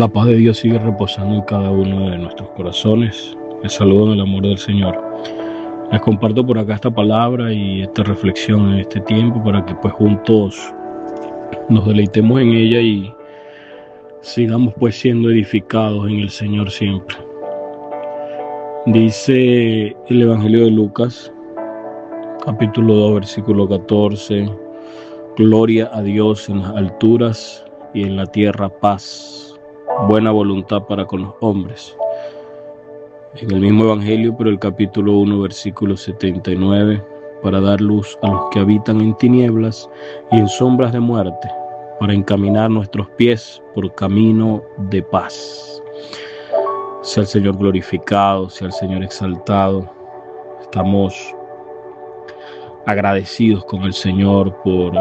La paz de Dios sigue reposando en cada uno de nuestros corazones. Les saludo en el amor del Señor. Les comparto por acá esta palabra y esta reflexión en este tiempo para que pues juntos nos deleitemos en ella y sigamos pues siendo edificados en el Señor siempre. Dice el Evangelio de Lucas, capítulo 2, versículo 14: Gloria a Dios en las alturas y en la tierra paz, buena voluntad para con los hombres. En el mismo Evangelio, pero el capítulo 1, versículo 79, para dar luz a los que habitan en tinieblas y en sombras de muerte, para encaminar nuestros pies por camino de paz. Sea el Señor glorificado, sea el Señor exaltado. Estamos agradecidos con el Señor por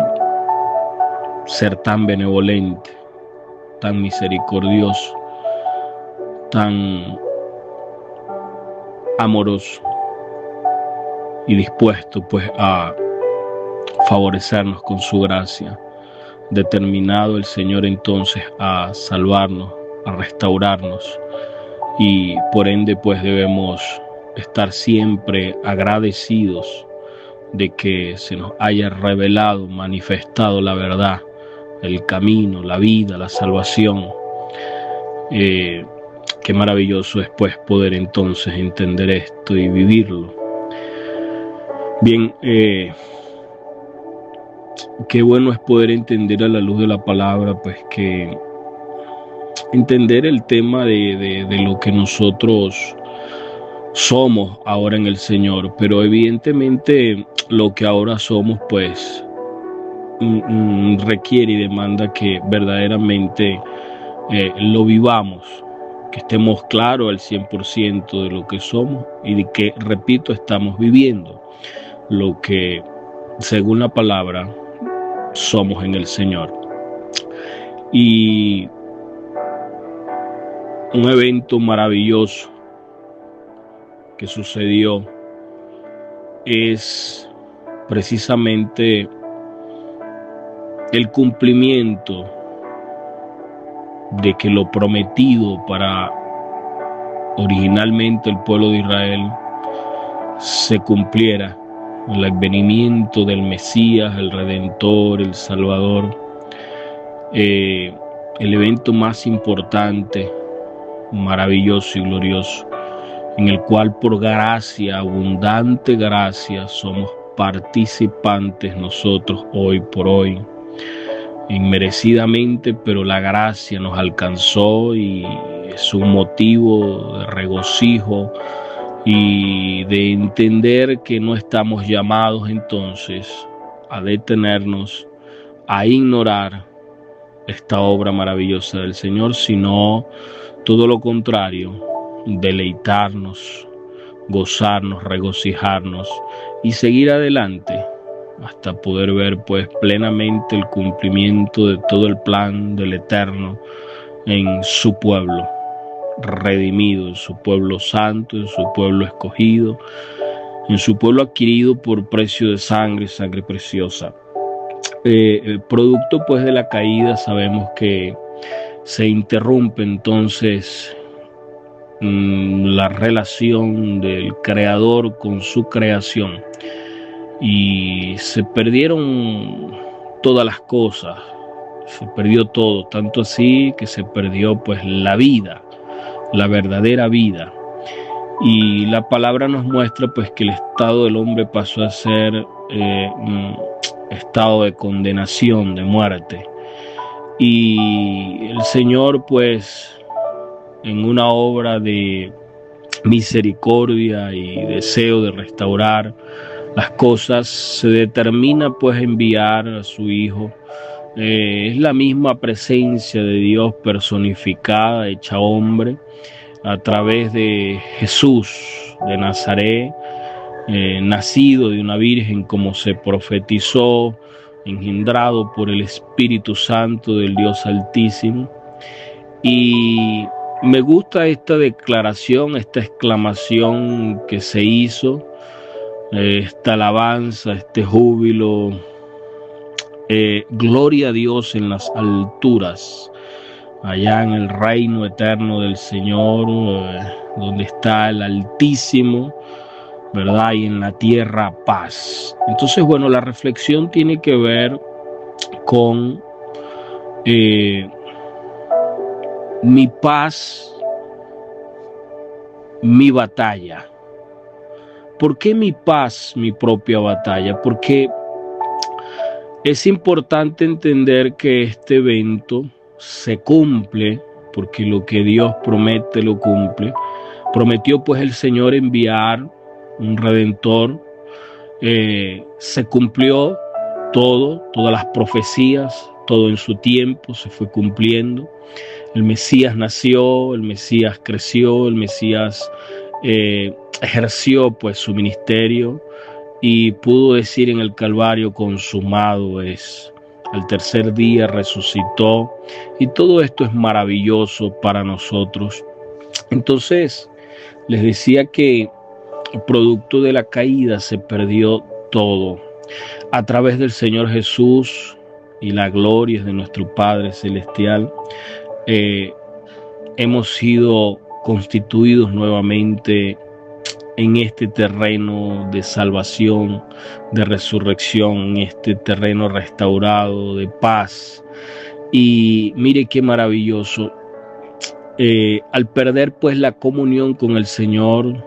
ser tan benevolente, tan misericordioso, tan amoroso y dispuesto pues a favorecernos con su gracia. Determinado el Señor entonces a salvarnos, a restaurarnos, y por ende pues debemos estar siempre agradecidos de que se nos haya revelado, manifestado la verdad, el camino, la vida, la salvación. Qué maravilloso es pues poder entonces entender esto y vivirlo. Bien, qué bueno es poder entender a la luz de la palabra, pues que entender el tema de lo que nosotros somos ahora en el Señor, pero evidentemente lo que ahora somos pues requiere y demanda que verdaderamente lo vivamos, que estemos claros al 100% de lo que somos y de que, repito, estamos viviendo lo que según la palabra somos en el Señor. Y un evento maravilloso que sucedió es precisamente el cumplimiento de que lo prometido para originalmente el pueblo de Israel se cumpliera, el advenimiento del Mesías, el Redentor, el Salvador, el evento más importante, maravilloso y glorioso, en el cual por gracia, abundante gracia, somos participantes nosotros hoy por hoy, inmerecidamente, pero la gracia nos alcanzó y es un motivo de regocijo y de entender que no estamos llamados entonces a detenernos, a ignorar esta obra maravillosa del Señor, sino todo lo contrario, deleitarnos, gozarnos, regocijarnos y seguir adelante hasta poder ver pues plenamente el cumplimiento de todo el plan del Eterno en su pueblo redimido, en su pueblo santo, en su pueblo escogido, en su pueblo adquirido por precio de sangre, sangre preciosa. Producto pues de la caída sabemos que se interrumpe entonces la relación del creador con su creación y se perdieron todas las cosas, se perdió todo, tanto así que se perdió pues la vida, la verdadera vida. Y la palabra nos muestra pues que el estado del hombre pasó a ser estado de condenación, de muerte. Y el Señor pues en una obra de misericordia y deseo de restaurar las cosas, se determina pues enviar a su Hijo. Es la misma presencia de Dios personificada, hecha hombre, a través de Jesús de Nazaret, nacido de una virgen como se profetizó, engendrado por el Espíritu Santo del Dios Altísimo. Y me gusta esta declaración, esta exclamación que se hizo, esta alabanza, este júbilo. Gloria a Dios en las alturas allá en el reino eterno del Señor, donde está el Altísimo, ¿verdad? Y en la tierra paz. Entonces, bueno, la reflexión tiene que ver con mi paz, mi batalla. ¿Por qué mi paz, mi propia batalla? Porque es importante entender que este evento se cumple, porque lo que Dios promete lo cumple. Prometió pues el Señor enviar un Redentor. Se cumplió todo, todas las profecías, todo en su tiempo se fue cumpliendo. El Mesías nació, el Mesías creció, el Mesías ejerció pues su ministerio y pudo decir en el Calvario: consumado es. Al tercer día resucitó, y todo esto es maravilloso para nosotros. Entonces, les decía que producto de la caída se perdió todo. A través del Señor Jesús y la gloria de nuestro Padre Celestial, hemos sido constituidos nuevamente en este terreno de salvación, de resurrección, en este terreno restaurado, de paz. Y mire qué maravilloso. Al perder pues la comunión con el Señor,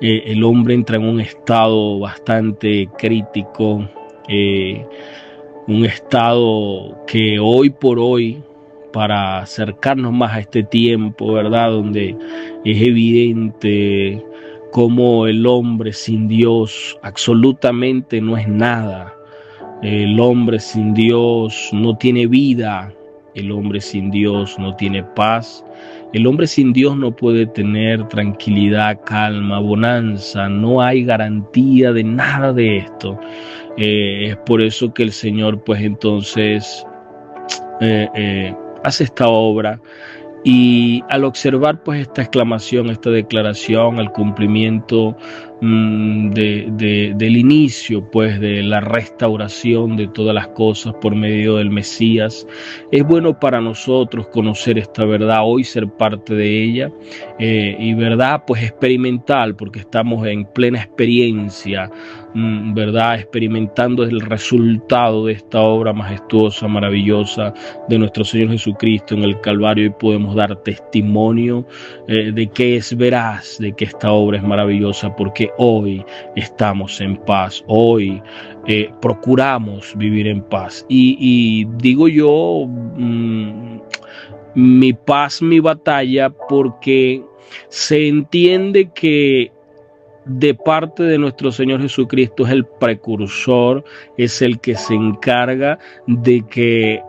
el hombre entra en un estado bastante crítico, un estado que hoy por hoy, para acercarnos más a este tiempo, ¿verdad?, donde es evidente cómo el hombre sin Dios absolutamente no es nada. El hombre sin Dios no tiene vida, el hombre sin Dios no tiene paz, el hombre sin Dios no puede tener tranquilidad, calma, bonanza, no hay garantía de nada de esto. Es por eso que el Señor pues entonces hace esta obra. Y al observar pues esta exclamación, esta declaración, al cumplimiento del inicio pues de la restauración de todas las cosas por medio del Mesías, es bueno para nosotros conocer esta verdad, hoy ser parte de ella, y verdad pues experimental, porque estamos en plena experiencia, verdad, experimentando el resultado de esta obra majestuosa, maravillosa de nuestro Señor Jesucristo en el Calvario, y podemos dar testimonio de que es veraz, de que esta obra es maravillosa, porque hoy estamos en paz, hoy procuramos vivir en paz. Y digo yo, mi paz, mi batalla, porque se entiende que de parte de nuestro Señor Jesucristo es el precursor, es el que se encarga de que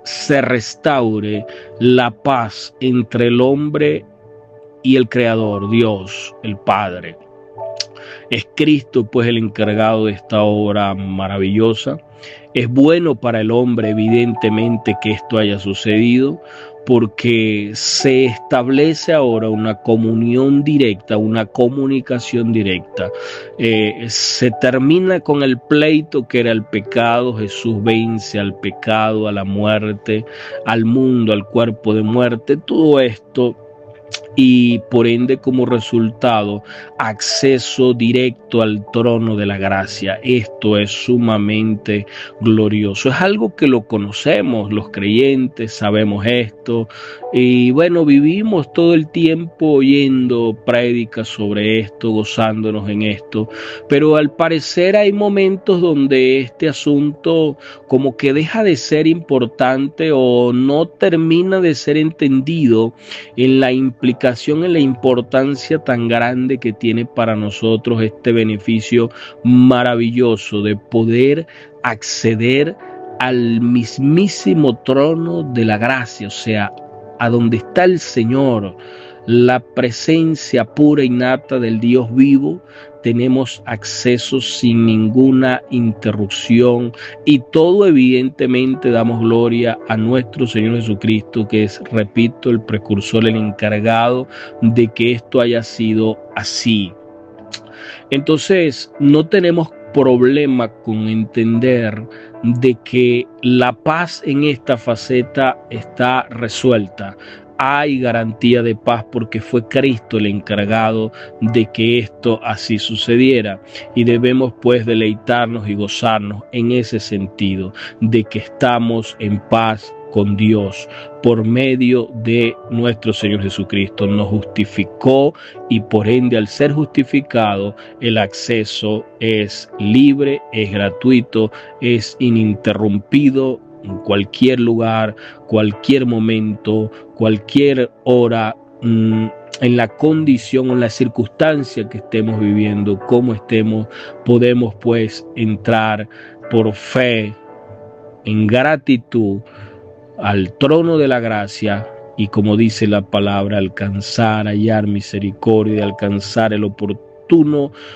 se restaure la paz entre el hombre y el Creador, Dios, el Padre. Es Cristo pues el encargado de esta obra maravillosa. Es bueno para el hombre evidentemente que esto haya sucedido, porque se establece ahora una comunión directa, una comunicación directa. Se termina con el pleito que era el pecado. Jesús vence al pecado, a la muerte, al mundo, al cuerpo de muerte, todo esto. Y por ende, como resultado, acceso directo al trono de la gracia. Esto es sumamente glorioso. Es algo que lo conocemos, los creyentes sabemos esto. Y bueno, vivimos todo el tiempo oyendo prédicas sobre esto, gozándonos en esto. Pero al parecer hay momentos donde este asunto como que deja de ser importante o no termina de ser entendido en la implicación, en la importancia tan grande que tiene para nosotros este beneficio maravilloso de poder acceder al mismísimo trono de la gracia, o sea, a donde está el Señor, la presencia pura y nata del Dios vivo. Tenemos acceso sin ninguna interrupción, y todo evidentemente damos gloria a nuestro Señor Jesucristo, que es, repito, el precursor, el encargado de que esto haya sido así. Entonces, no tenemos problema con entender de que la paz en esta faceta está resuelta. Hay garantía de paz porque fue Cristo el encargado de que esto así sucediera, y debemos pues deleitarnos y gozarnos en ese sentido de que estamos en paz con Dios por medio de nuestro Señor Jesucristo. Nos justificó y por ende, al ser justificado, el acceso es libre, es gratuito, es ininterrumpido en cualquier lugar, cualquier momento, cualquier hora, en la condición o en la circunstancia que estemos viviendo, como estemos, podemos pues entrar por fe, en gratitud, al trono de la gracia y, como dice la palabra, alcanzar, hallar misericordia, alcanzar el oportuno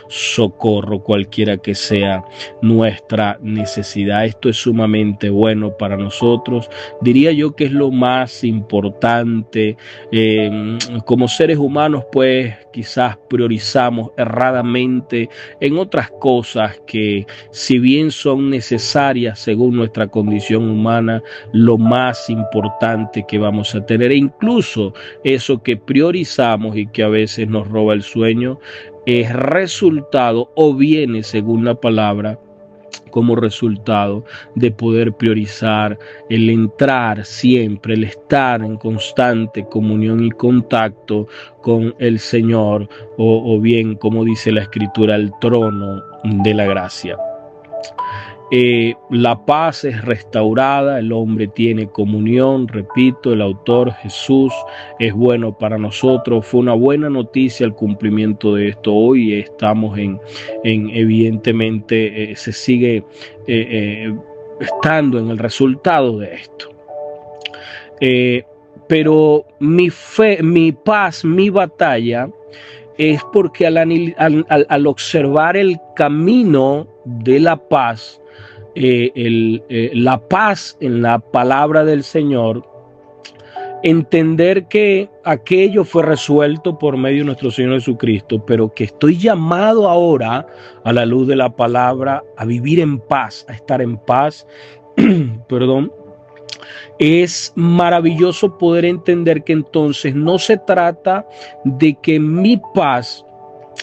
socorro, cualquiera que sea nuestra necesidad. Esto es sumamente bueno para nosotros. Diría yo que es lo más importante. Como seres humanos, pues quizás priorizamos erradamente en otras cosas que, si bien son necesarias según nuestra condición humana, lo más importante que vamos a tener, e incluso eso que priorizamos y que a veces nos roba el sueño, es resultado o viene, según la palabra, como resultado de poder priorizar el entrar siempre, el estar en constante comunión y contacto con el Señor, o bien, como dice la Escritura, el trono de la gracia. La paz es restaurada, el hombre tiene comunión, repito, el autor Jesús es bueno para nosotros. Fue una buena noticia el cumplimiento de esto. Hoy estamos en evidentemente, se sigue estando en el resultado de esto. Pero mi fe, mi paz, mi batalla es porque al observar el camino de la paz, la paz en la palabra del Señor, entender que aquello fue resuelto por medio de nuestro Señor Jesucristo, pero que estoy llamado ahora, a la luz de la palabra, a vivir en paz, a estar en paz, perdón. Es maravilloso poder entender que entonces no se trata de que mi paz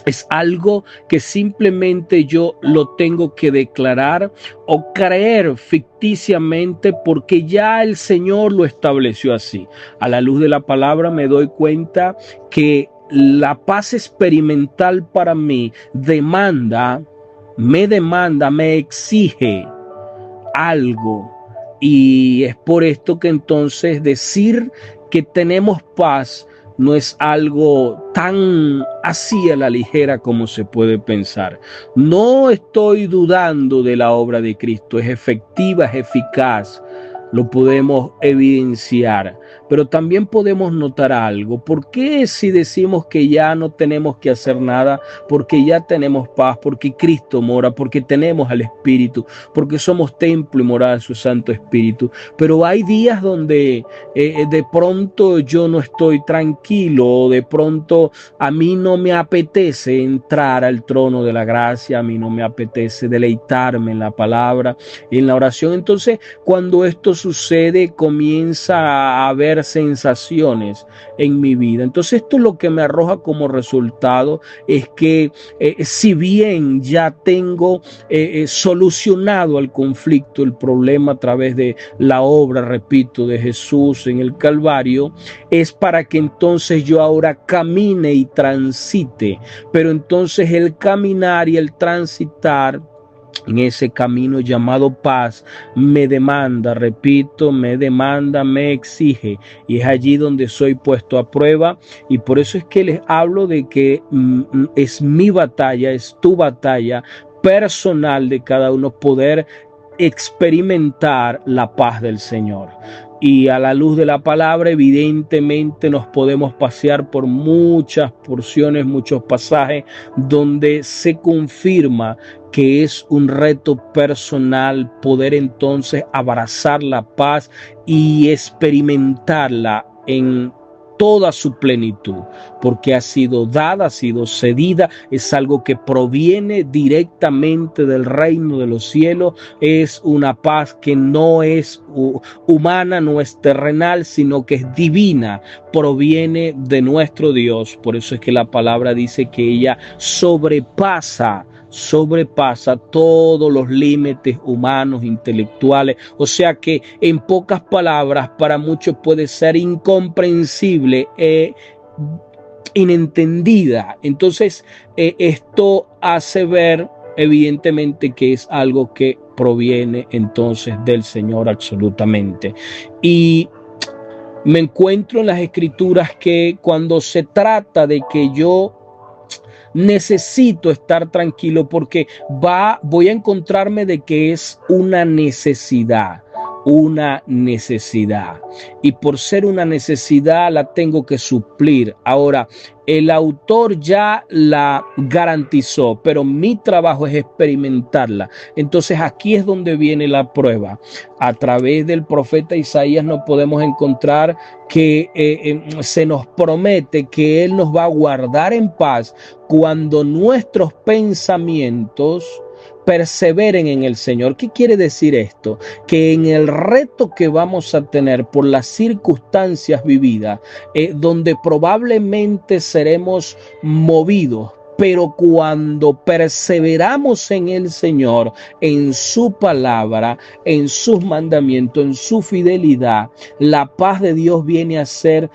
es algo que simplemente yo lo tengo que declarar o creer ficticiamente, porque ya el Señor lo estableció así. A la luz de la palabra me doy cuenta que la paz experimental para mí me exige algo. Y es por esto que entonces decir que tenemos paz no es algo tan así a la ligera como se puede pensar. No estoy dudando de la obra de Cristo, es efectiva, es eficaz, lo podemos evidenciar, pero también podemos notar algo. ¿Por qué si decimos que ya no tenemos que hacer nada? Porque ya tenemos paz, porque Cristo mora, porque tenemos al Espíritu, porque somos templo y morada de su Santo Espíritu. Pero hay días donde de pronto yo no estoy tranquilo, de pronto a mí no me apetece entrar al trono de la gracia, a mí no me apetece deleitarme en la palabra, en la oración. Entonces, cuando esto sucede, comienza a haber sensaciones en mi vida. Entonces, esto es lo que me arroja como resultado, es que si bien ya tengo solucionado el conflicto, el problema a través de la obra, repito, de Jesús en el Calvario, es para que entonces yo ahora camine y transite. Pero entonces el caminar y el transitar en ese camino llamado paz me demanda, repito, me demanda, me exige, y es allí donde soy puesto a prueba. Y por eso es que les hablo de que es mi batalla, es tu batalla personal de cada uno poder experimentar la paz del Señor. Y a la luz de la palabra, evidentemente nos podemos pasear por muchas porciones, muchos pasajes donde se confirma que es un reto personal poder entonces abrazar la paz y experimentarla en toda su plenitud, porque ha sido dada, ha sido cedida, es algo que proviene directamente del reino de los cielos, es una paz que no es humana, no es terrenal, sino que es divina, proviene de nuestro Dios. Por eso es que la palabra dice que ella sobrepasa todos los límites humanos, intelectuales. O sea que, en pocas palabras, para muchos puede ser incomprensible e inentendida. Entonces, esto hace ver evidentemente que es algo que proviene entonces del Señor absolutamente. Y me encuentro en las Escrituras que cuando se trata de que yo necesito estar tranquilo, porque voy a encontrarme de que es una necesidad. Y por ser una necesidad la tengo que suplir. Ahora, el autor ya la garantizó, pero mi trabajo es experimentarla. Entonces aquí es donde viene la prueba. A través del profeta Isaías nos podemos encontrar que se nos promete que Él nos va a guardar en paz cuando nuestros pensamientos perseveren en el Señor. ¿Qué quiere decir esto? Que en el reto que vamos a tener por las circunstancias vividas, donde probablemente seremos movidos, pero cuando perseveramos en el Señor, en su palabra, en sus mandamientos, en su fidelidad, la paz de Dios viene a ser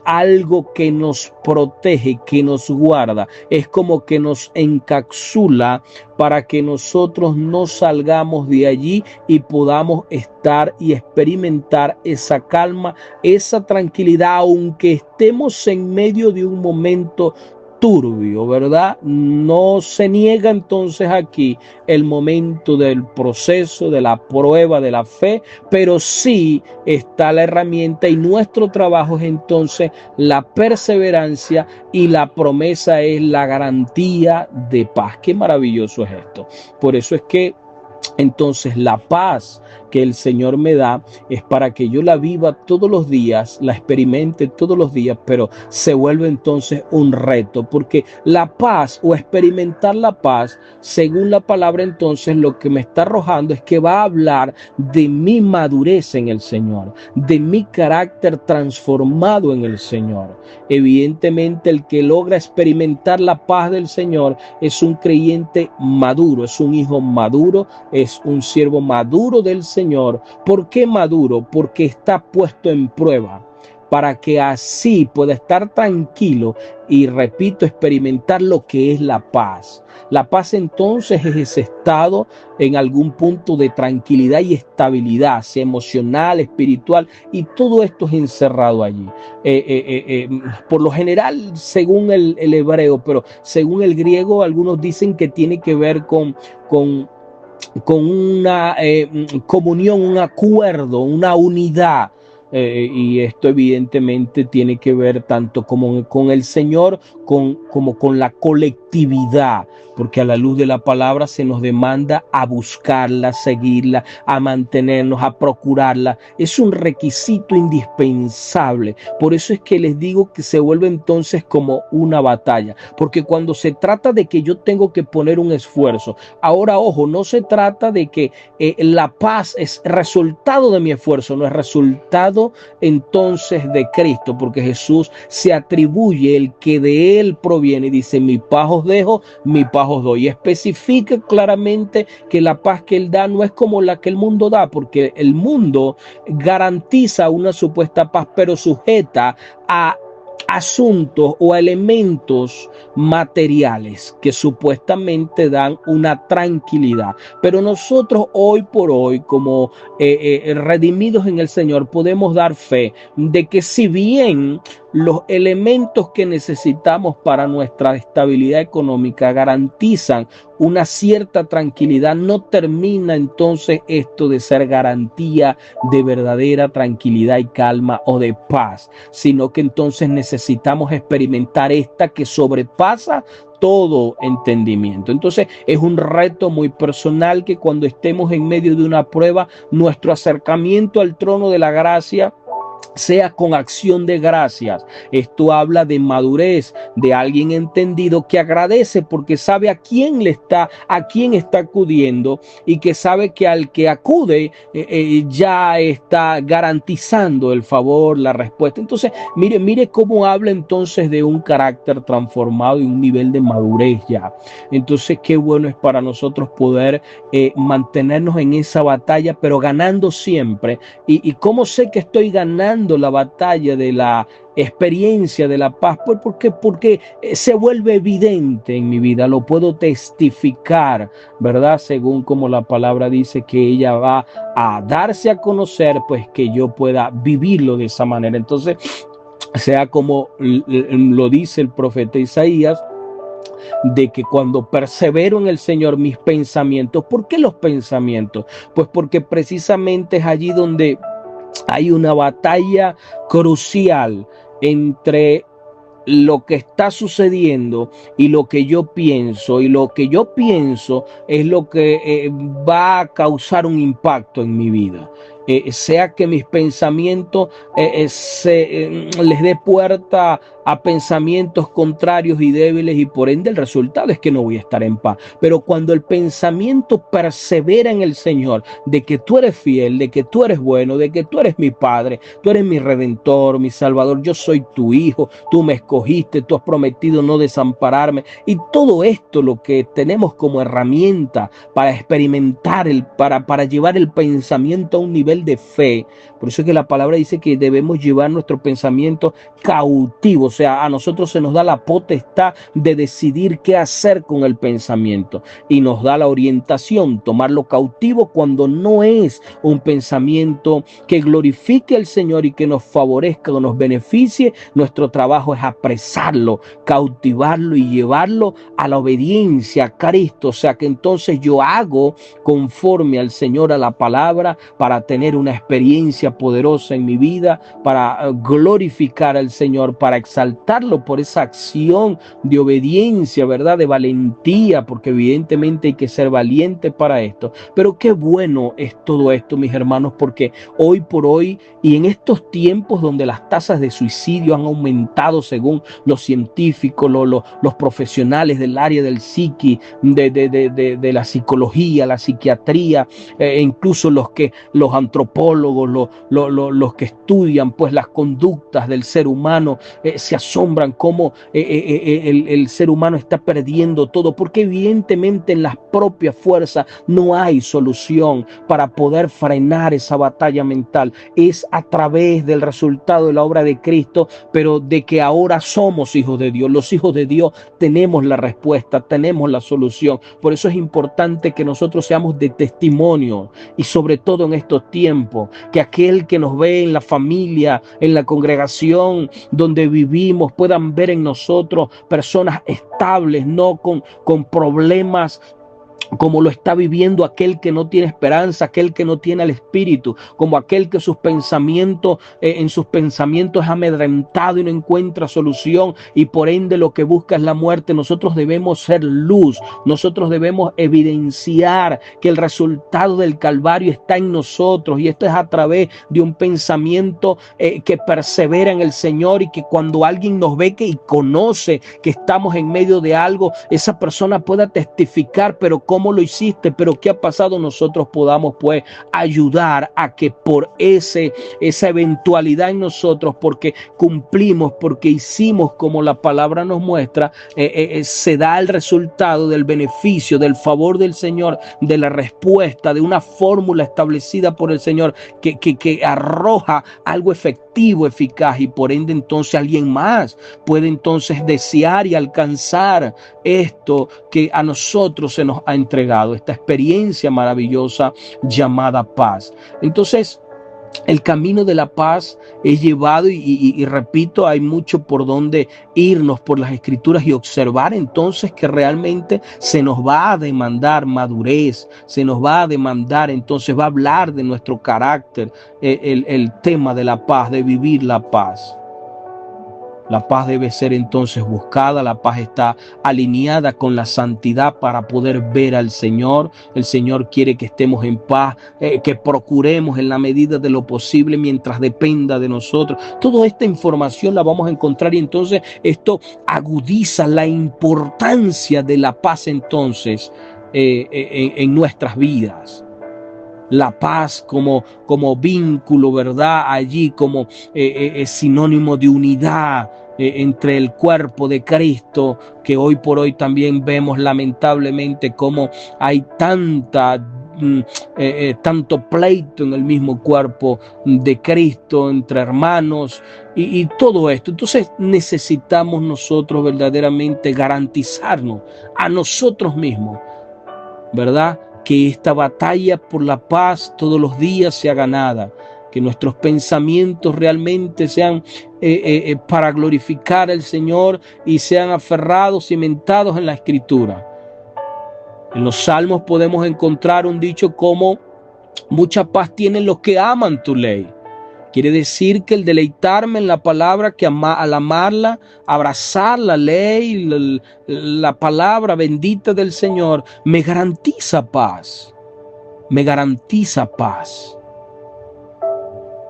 algo que nos protege, que nos guarda. Es como que nos encapsula para que nosotros no salgamos de allí y podamos estar y experimentar esa calma, esa tranquilidad, aunque estemos en medio de un momento turbio, ¿verdad? No se niega entonces aquí el momento del proceso, de la prueba, de la fe, pero sí está la herramienta, y nuestro trabajo es entonces la perseverancia, y la promesa es la garantía de paz. Qué maravilloso es esto. Por eso es que entonces la paz que el Señor me da es para que yo la viva todos los días, la experimente todos los días, pero se vuelve entonces un reto, porque la paz, o experimentar la paz, según la palabra, entonces lo que me está arrojando es que va a hablar de mi madurez en el Señor, de mi carácter transformado en el Señor. Evidentemente, el que logra experimentar la paz del Señor es un creyente maduro, es un hijo maduro, es un siervo maduro del Señor. ¿Por qué maduro? Porque está puesto en prueba, para que así pueda estar tranquilo y, repito, experimentar lo que es la paz. La paz entonces es ese estado en algún punto de tranquilidad y estabilidad, sea emocional, espiritual, y todo esto es encerrado allí. Por lo general, según el hebreo, pero según el griego, algunos dicen que tiene que ver con una comunión, un acuerdo, una unidad. Y esto evidentemente tiene que ver tanto como con el Señor como con la colectividad, porque a la luz de la palabra se nos demanda a buscarla, a seguirla, a mantenernos, a procurarla. Es un requisito indispensable. Por eso es que les digo que se vuelve entonces como una batalla, porque cuando se trata de que yo tengo que poner un esfuerzo, ahora ojo, no se trata de que la paz es resultado de mi esfuerzo, no es resultado entonces de Cristo, porque Jesús se atribuye el que de Él proviene, dice: mi paz os dejo, mi paz os doy. Y especifica claramente que la paz que Él da no es como la que el mundo da, porque el mundo garantiza una supuesta paz, pero sujeta a asuntos o elementos materiales que supuestamente dan una tranquilidad. Pero nosotros hoy por hoy, como redimidos en el Señor, podemos dar fe de que, si bien los elementos que necesitamos para nuestra estabilidad económica garantizan una cierta tranquilidad, no termina entonces esto de ser garantía de verdadera tranquilidad y calma o de paz, sino que entonces necesitamos experimentar esta que sobrepasa todo entendimiento. Entonces es un reto muy personal que, cuando estemos en medio de una prueba, nuestro acercamiento al trono de la gracia sea con acción de gracias. Esto habla de madurez, de alguien entendido que agradece porque sabe a quién está acudiendo, y que sabe que al que acude ya está garantizando el favor, la respuesta. Entonces, mire cómo habla entonces de un carácter transformado y un nivel de madurez ya. Entonces, qué bueno es para nosotros poder mantenernos en esa batalla, pero ganando siempre. ¿Y cómo sé que estoy ganando la batalla de la experiencia de la paz? Pues porque se vuelve evidente en mi vida, lo puedo testificar, ¿verdad? Según como la palabra dice que ella va a darse a conocer, pues que yo pueda vivirlo de esa manera. Entonces, sea como lo dice el profeta Isaías, de que cuando persevero en el Señor, mis pensamientos. ¿Por qué los pensamientos? Pues porque precisamente es allí donde hay una batalla crucial entre lo que está sucediendo y lo que yo pienso, y lo que yo pienso es lo que va a causar un impacto en mi vida. Sea que mis pensamientos les dé puerta a pensamientos contrarios y débiles, y por ende el resultado es que no voy a estar en paz. Pero cuando el pensamiento persevera en el Señor, de que tú eres fiel, de que tú eres bueno, de que tú eres mi Padre, tú eres mi Redentor, mi Salvador, yo soy tu Hijo, tú me escogiste, tú has prometido no desampararme, y todo esto lo que tenemos como herramienta para experimentar, para llevar el pensamiento a un nivel de fe. Por eso es que la palabra dice que debemos llevar nuestro pensamiento cautivo. O sea, a nosotros se nos da la potestad de decidir qué hacer con el pensamiento, y nos da la orientación, tomarlo cautivo cuando no es un pensamiento que glorifique al Señor y que nos favorezca o nos beneficie. Nuestro trabajo es apresarlo, cautivarlo y llevarlo a la obediencia a Cristo. O sea, que entonces yo hago conforme al Señor, a la palabra, para tener una experiencia poderosa en mi vida, para glorificar al Señor, para exaltarlo por esa acción de obediencia, ¿verdad? De valentía, porque evidentemente hay que ser valiente para esto. Pero qué bueno es todo esto, mis hermanos, porque hoy por hoy, y en estos tiempos donde las tasas de suicidio han aumentado según los científicos, los profesionales del área del psiqui, de la psicología, la psiquiatría, incluso los antropólogos, los que estudian pues las conductas del ser humano, se asombran cómo el ser humano está perdiendo todo, porque evidentemente en las propias fuerzas no hay solución para poder frenar esa batalla mental. Es a través del resultado de la obra de Cristo, pero de que ahora somos hijos de Dios. Los hijos de Dios tenemos la respuesta, tenemos la solución. Por eso es importante que nosotros seamos de testimonio, y sobre todo en estos tiempos, que aquel que nos ve en la familia, en la congregación donde vivimos, puedan ver en nosotros personas estables, no con problemas como lo está viviendo aquel que no tiene esperanza, aquel que no tiene el Espíritu, como aquel que sus pensamientos, en sus pensamientos es amedrentado y no encuentra solución, y por ende lo que busca es la muerte. Nosotros debemos ser luz, nosotros debemos evidenciar que el resultado del Calvario está en nosotros, y esto es a través de un pensamiento que persevera en el Señor, y que cuando alguien nos ve y conoce que estamos en medio de algo, esa persona pueda testificar, pero ¿cómo lo hiciste? ¿Pero qué ha pasado? Nosotros podamos pues ayudar a que por esa eventualidad en nosotros, porque cumplimos, porque hicimos como la palabra nos muestra, se da el resultado del beneficio, del favor del Señor, de la respuesta, de una fórmula establecida por el Señor que arroja algo efectivo, eficaz, y por ende entonces alguien más puede entonces desear y alcanzar esto que a nosotros se nos ha entregado, esta experiencia maravillosa llamada paz. Entonces, el camino de la paz es llevado y repito, hay mucho por donde irnos por las Escrituras y observar entonces que realmente se nos va a demandar madurez, se nos va a demandar, entonces va a hablar de nuestro carácter, el tema de la paz, de vivir la paz. La paz debe ser entonces buscada, la paz está alineada con la santidad para poder ver al Señor. El Señor quiere que estemos en paz, que procuremos en la medida de lo posible mientras dependa de nosotros. Toda esta información la vamos a encontrar y entonces agudiza la importancia de la paz entonces en nuestras vidas. La paz como vínculo, ¿verdad? Allí como es sinónimo de unidad entre el cuerpo de Cristo, que hoy por hoy también vemos lamentablemente como hay tanto pleito en el mismo cuerpo de Cristo, entre hermanos y todo esto. Entonces necesitamos nosotros verdaderamente garantizarnos a nosotros mismos, ¿verdad?, que esta batalla por la paz todos los días sea ganada, que nuestros pensamientos realmente sean para glorificar al Señor y sean aferrados, cimentados en la Escritura. En los Salmos podemos encontrar un dicho como: mucha paz tienen los que aman tu ley. Quiere decir que el deleitarme en la palabra, que al amarla, abrazar la ley, la palabra bendita del Señor, me garantiza paz. Me garantiza paz.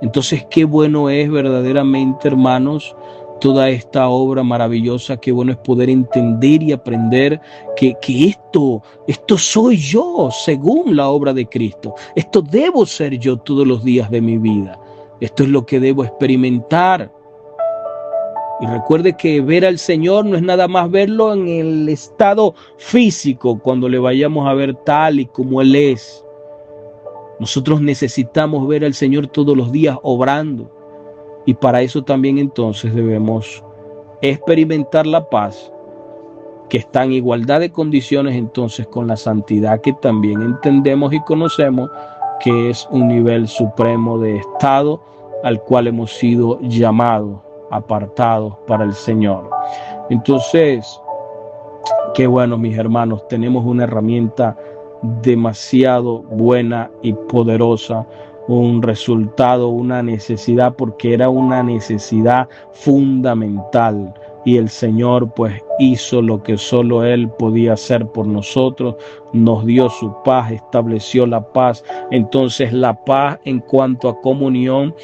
Entonces, qué bueno es verdaderamente, hermanos, toda esta obra maravillosa. Qué bueno es poder entender y aprender que esto soy yo según la obra de Cristo. Esto debo ser yo todos los días de mi vida. Esto es lo que debo experimentar. Y recuerde que ver al Señor no es nada más verlo en el estado físico, cuando le vayamos a ver tal y como Él es. Nosotros necesitamos ver al Señor todos los días obrando. Y para eso también entonces debemos experimentar la paz, que está en igualdad de condiciones entonces con la santidad, que también entendemos y conocemos que es un nivel supremo de estado al cual hemos sido llamados, apartados para el Señor. Entonces, qué bueno, mis hermanos, tenemos una herramienta demasiado buena y poderosa, un resultado, una necesidad, porque era una necesidad fundamental. Y el Señor pues hizo lo que solo Él podía hacer por nosotros, nos dio su paz, estableció la paz. Entonces la paz en cuanto a comunión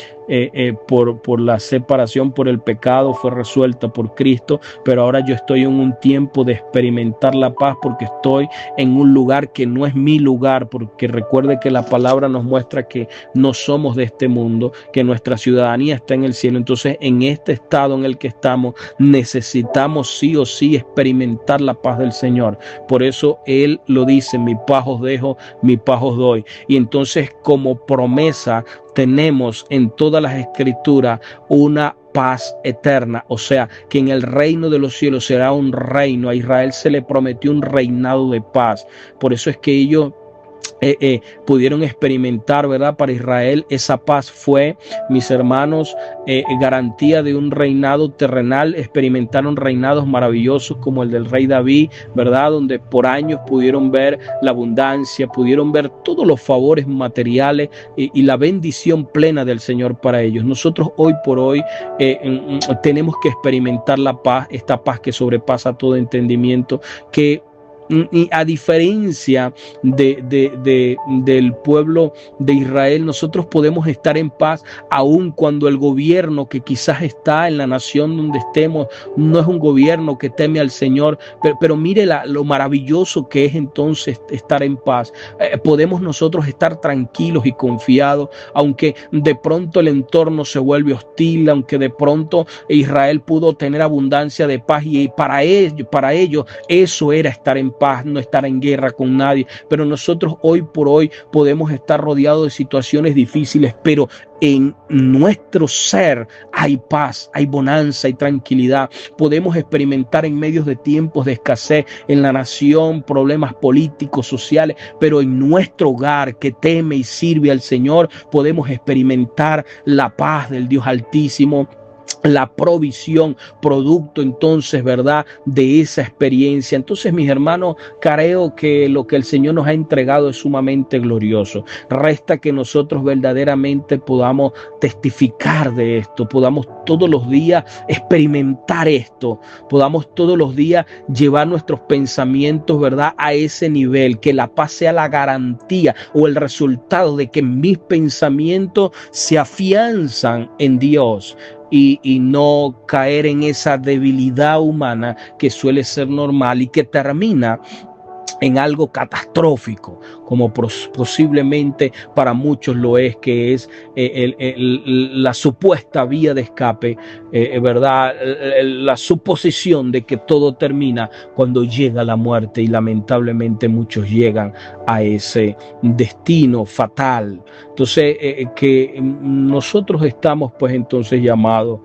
por la separación, por el pecado, fue resuelta por Cristo, pero ahora yo estoy en un tiempo de experimentar la paz porque estoy en un lugar que no es mi lugar, porque recuerde que la palabra nos muestra que no somos de este mundo, que nuestra ciudadanía está en el cielo. Entonces en este estado en el que estamos necesitamos sí o sí experimentar la paz del Señor. Por eso Él lo dice: mi paz os dejo, mi paz os doy. Y entonces como promesa tenemos en todas las Escrituras una paz eterna, o sea que en el reino de los cielos será un reino. A Israel se le prometió un reinado de paz. Por eso es que ellos pudieron experimentar, ¿verdad? Para Israel esa paz fue, mis hermanos, garantía de un reinado terrenal. Experimentaron reinados maravillosos como el del rey David, ¿verdad? Donde por años pudieron ver la abundancia, pudieron ver todos los favores materiales y la bendición plena del Señor para ellos. Nosotros hoy por hoy tenemos que experimentar la paz, esta paz que sobrepasa todo entendimiento, que y a diferencia del pueblo de Israel, nosotros podemos estar en paz aun cuando el gobierno que quizás está en la nación donde estemos no es un gobierno que teme al Señor, pero mire lo maravilloso que es entonces estar en paz. Podemos nosotros estar tranquilos y confiados, aunque de pronto el entorno se vuelve hostil, aunque de pronto Israel pudo tener abundancia de paz, y para ellos eso era estar en paz, no estar en guerra con nadie. Pero nosotros hoy por hoy podemos estar rodeados de situaciones difíciles, pero en nuestro ser hay paz, hay bonanza, hay tranquilidad. Podemos experimentar en medio de tiempos de escasez en la nación, problemas políticos, sociales, pero en nuestro hogar que teme y sirve al Señor, podemos experimentar la paz del Dios Altísimo. la provisión, producto entonces, ¿verdad?, de esa experiencia. Entonces, mis hermanos, creo que lo que el Señor nos ha entregado es sumamente glorioso. Resta que nosotros verdaderamente podamos testificar de esto, podamos todos los días experimentar esto, podamos todos los días llevar nuestros pensamientos, ¿verdad?, a ese nivel, que la paz sea la garantía o el resultado de que mis pensamientos se afianzan en Dios. Y no caer en esa debilidad humana que suele ser normal y que termina en algo catastrófico, como posiblemente para muchos lo es, que es la supuesta vía de escape, ¿verdad? La suposición de que todo termina cuando llega la muerte, y lamentablemente muchos llegan a ese destino fatal. Entonces, que nosotros estamos pues entonces llamados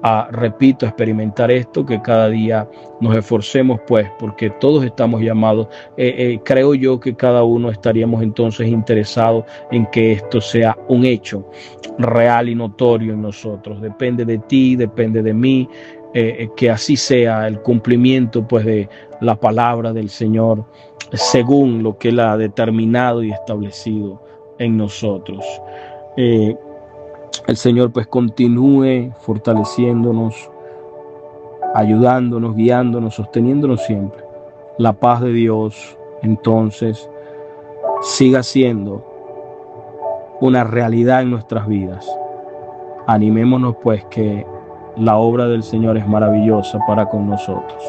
a, repito, experimentar esto, que cada día nos esforcemos pues, porque todos estamos llamados. Creo yo que cada uno estaríamos entonces interesados en que esto sea un hecho real y notorio en nosotros. Depende de ti, depende de mí, que así sea el cumplimiento pues de la palabra del Señor según lo que Él ha determinado y establecido en nosotros. El Señor pues continúe fortaleciéndonos, ayudándonos, guiándonos, sosteniéndonos siempre. La paz de Dios entonces siga siendo una realidad en nuestras vidas. Animémonos pues, que la obra del Señor es maravillosa para con nosotros.